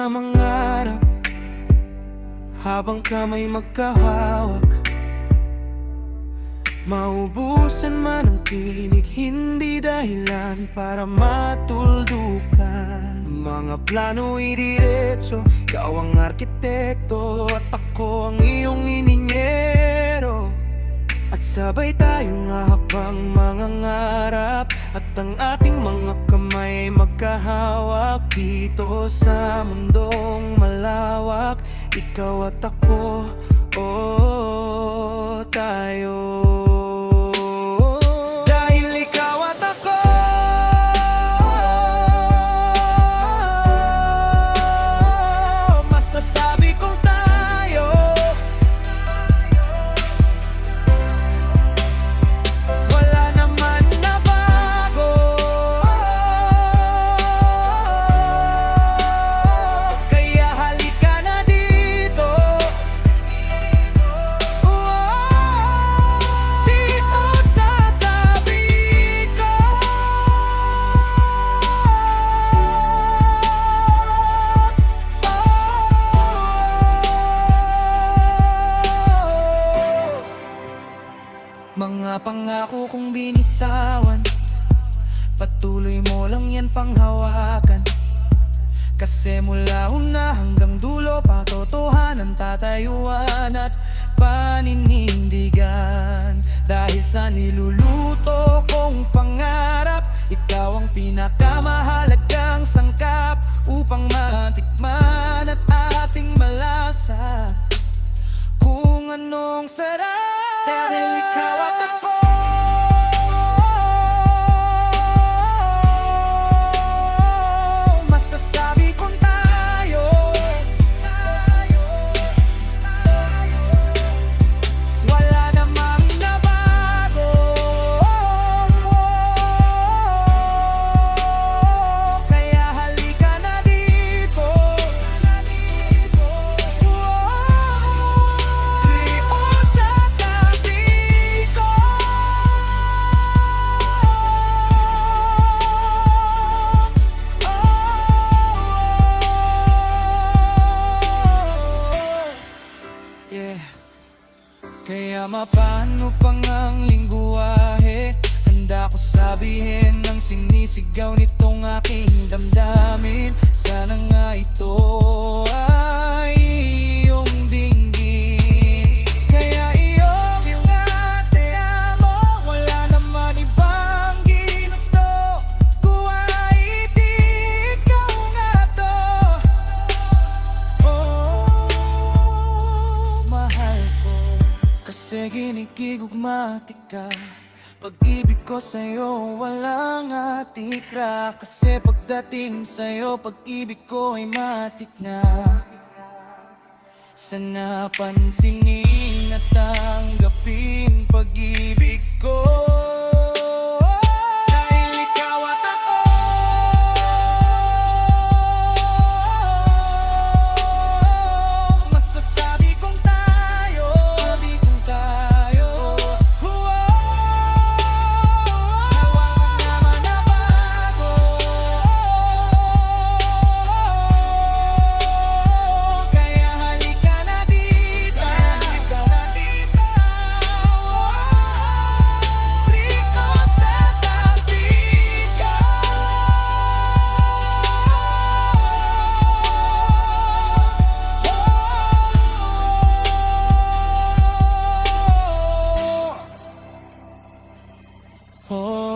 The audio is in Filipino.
na mangarap habang kamay magkahawak. Maubusan man ang tinig, hindi dahilan para matuldukan. Mga plano idiretso, ikaw ang arkitekto at ako ang iyong ininyero. At sabay tayong habang mga ngarap, at ang ating mga kamay ay magkahawak. Dito sa mundong malawak, ikaw at ako, oh, tayo. Dahil ikaw at ako, masasabi kong tayo. Wala naman na bago, kaya halika na dito. Dito sa tabi ko. Mga pangako kong binitawan, patuloy mo lang yan panghawakan. Kasi mula una hanggang dulo, patotohanan tatayuan at paninindigan. Dahil sa niluluto kong pangarap, ikaw ang pinakamahalagang sangkap upang matikman at ating malasa kung anong sarap. Dahil ikaw at ako, masasabi kong tayo. Wala namang nabago, kaya halika na dito. Dito sa tabi ko. Yeah. Kaya mapano pang ang lingwahe, handa ko sabihin ang sinisigaw nitong aking damdamin. Sana nga ito ay iyong dinggin. Kaya iyong ate amo, wala naman ibang ginusto. Kuha iti ikaw nga to. Oh, mahal ko, kasi ginigigugmati ka. Pag-ibig ko sa'yo walang atikra. Kasi pagdating sa'yo, pag-ibig ko ay matik na. Sana pansinin at tanggapin pag-ibig ko. Dahil ikaw at ako, masasabi kong tayo. Sabi kong tayo. Wala naman na bago, kaya halika na dito. Dito sa tabi ko. Oh,